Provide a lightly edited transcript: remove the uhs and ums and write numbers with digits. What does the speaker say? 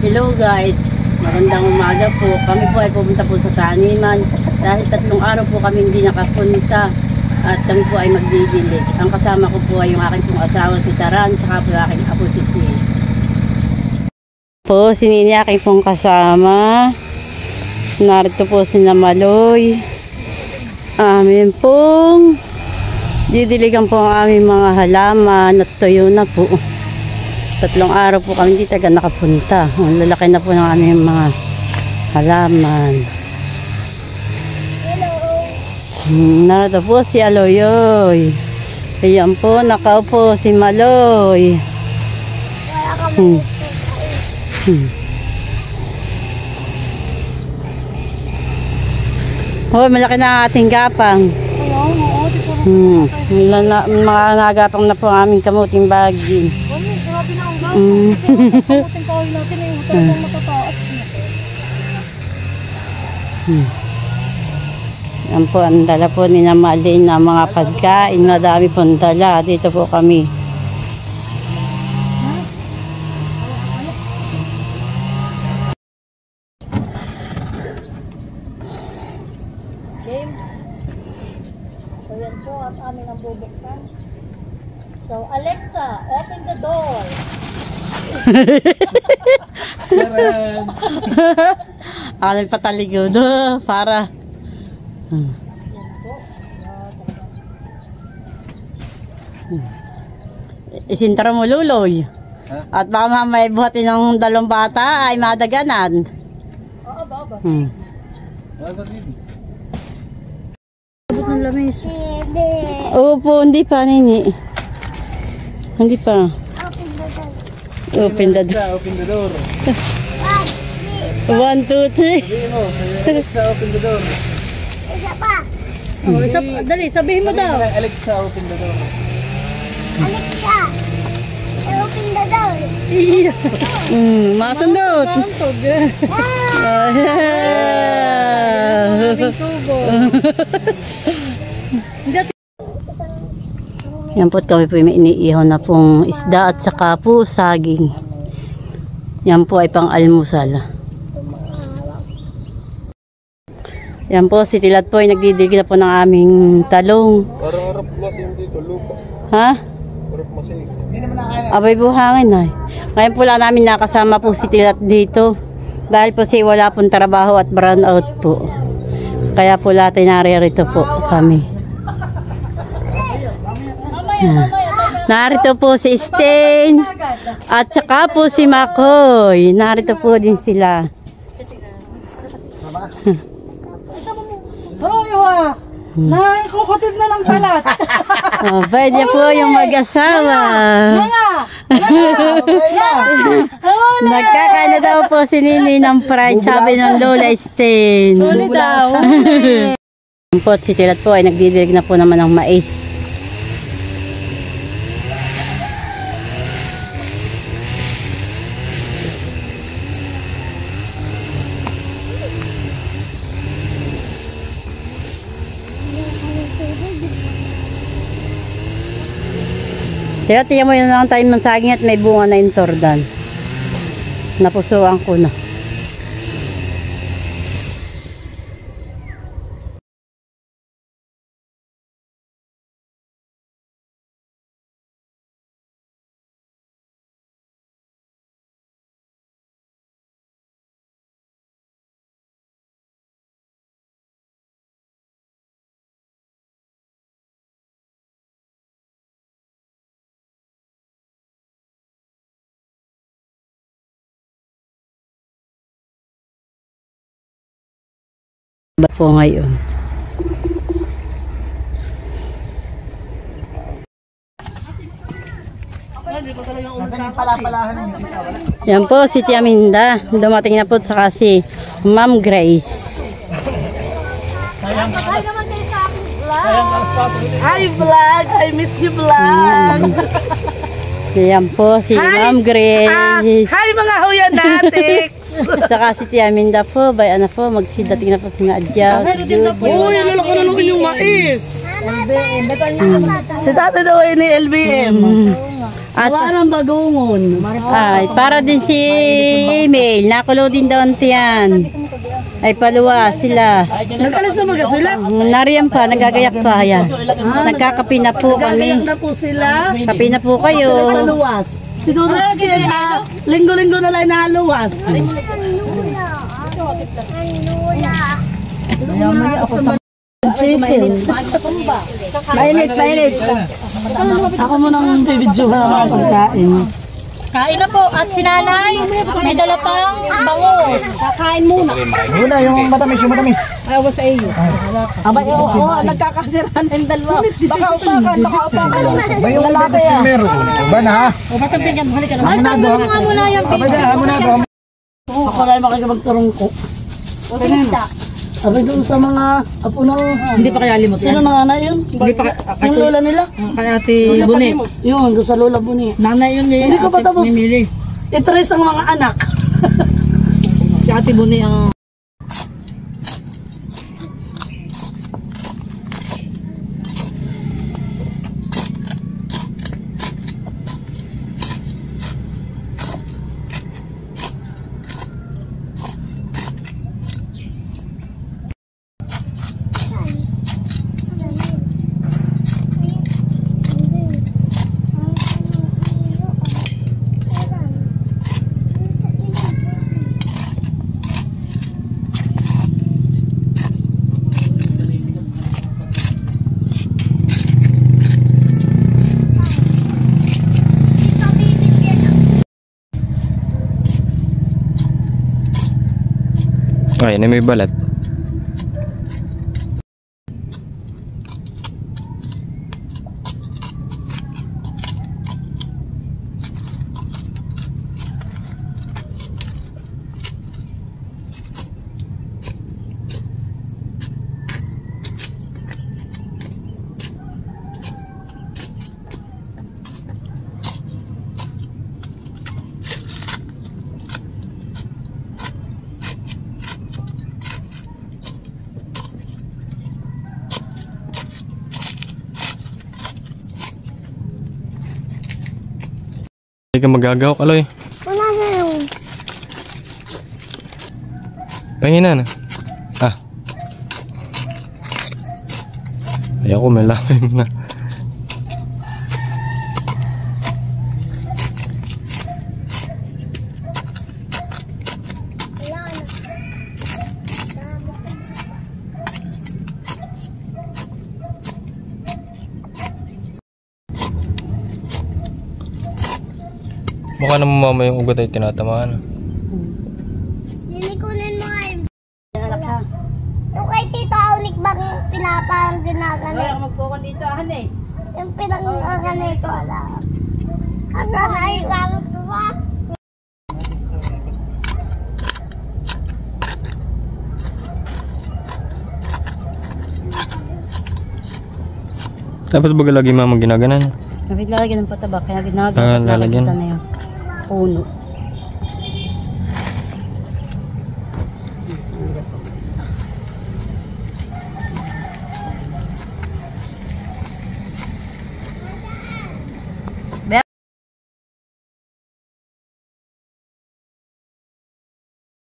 Hello guys, magandang umaga po. Kami po ay pumunta po sa taniman dahil 3 araw po kami hindi nakapunta at kami po ay magdidili. Ang kasama ko po ay yung aking pong asawa si Taran, saka po aking apo si Sini. Po, si Nini aking pong kasama. Narito po si Maloy. Amin pong didiligan po ang aming mga halaman at tuyo na po. 3 araw po kami hindi taga nakapunta. Ang lalaki na po ng aming mga halaman. Narito po si Aloyoy. Ayan po, nakaupo si Maloy. Hoy, malaki na ating gapang. Mga nagapang na po ang aming kamuting bagin. Grabe na ang gawin. Kamuting kawin natin ay talagang matataas. Yan po, ang dala po ni Namalin na mga pagkain. Madami po ang dala. Dito po kami. Game. So yan po at amin ang bubuksan. So Alexa, open the door. Alam pataligo do para. Isintara mo luloy. At baka may buhatin ng 2 bata ay madaganan. Oo, baba. Abot ng lamis. Opo, hindi pa nini. Hindi pa. Open the door. Open the door. 1, 2, 3. Alexa, open the door. Isa pa. Oh, dali, sabihin mo daw. Alexa, open the door. Alexa, open the door. Iya. Masundot. Yan po kami po may iniihaw na pong isda at saka po saging. Yan po ay pang almusal. Yan po si Tilat po ay nagdidilig na po ng aming talong. Parang harap masin dito, lupa. Ha? Harap masin. Abay buhangin ay. Ngayon po lang namin nakasama po si Tilat dito. Dahil po si wala pong trabaho at brown out po. Kaya po lahat ay naririto po kami. Narito po si Stain at saka po si Makoy. Narito po din sila. Hoy, wa! Nakikukutib na ng salat. Oh, pwede po yung mag-asawa. Nagkakain na daw po si Nini ng fried, sabi ng Lola Stain. Huli daw. Po, si Tilat po ay nagdidilig na po naman ng mais. Kaya tiyan mo yun lang tayo ng saging at may bunga na yung tordan. Napusuan ko na. Ba po ngayon? Yan po si Tia Minda. Dumating na po saka si Ma'am Grace. Hi naman kayo sa aking vlog. Hi vlog, I miss you vlog. Yan po si Ma'am Grace. Hi mga huyanatics. Saka si Tia Minda po, bay ano po, magsidating na po si Nadja. Uy, lalaki na naman yung mais. Si tatay daw ay ni LBM. At Wala ng bagungon. ay, para din si Emil, nakulo din daw yan. Ay, paluwa sila. Nagkalas na mga sila. Nariyan pa, nagagayak pa. Yan. Nagkakapi na po kami. Gagayak na po sila. Kapi na po kayo. Naluwas. Siguro linggo-linggo na lang naluwas. Chicken. Mainit. Ako mo nang bibidyohan ang mga pagkain. Kain na po at si nanay may dala pang bangus. Kakain muna. Muna, yung matamis. Ayaw sa iyo. Abay, oo, nagkakasirahan ng dalawa. Baka upakan. Ba yung lalaki meron? Ba na ha? O, matapigyan, halika na. Ay, tanggal mo nga muna yung Abay na, hamon na ako. Ako na yung makikipagturong ko. Abay doon sa mga apo ng... Hindi pa kaya limot Sino na nanay yun? Hindi pa Yung lola nila? kaya ati Buni. Yun, doon sa lola Buni. Nanay yun eh. Hindi ko pa tapos itrace ang mga anak. Si ate Buni ang... Ay, na may balat. Hindi ka magagaw, Kaloy. Wala na yun. Pahingin na. Ah. Ay ako, may lalim na. Mukha naman mama yung ugat ay tinatamaan. Nilikunin mo nga yung... Yung kay Tito Aunik bang pinaparang ginagano? Kaya magpukan dito, ahane. Yung pinang-gaganito, ala. Hanggang ay gamit ko ba? Dapat ba lagi mama ginaganan? Kapit lalagyan ng pataba, kaya ginagawa Ah, lalagyan. na yan. Puno.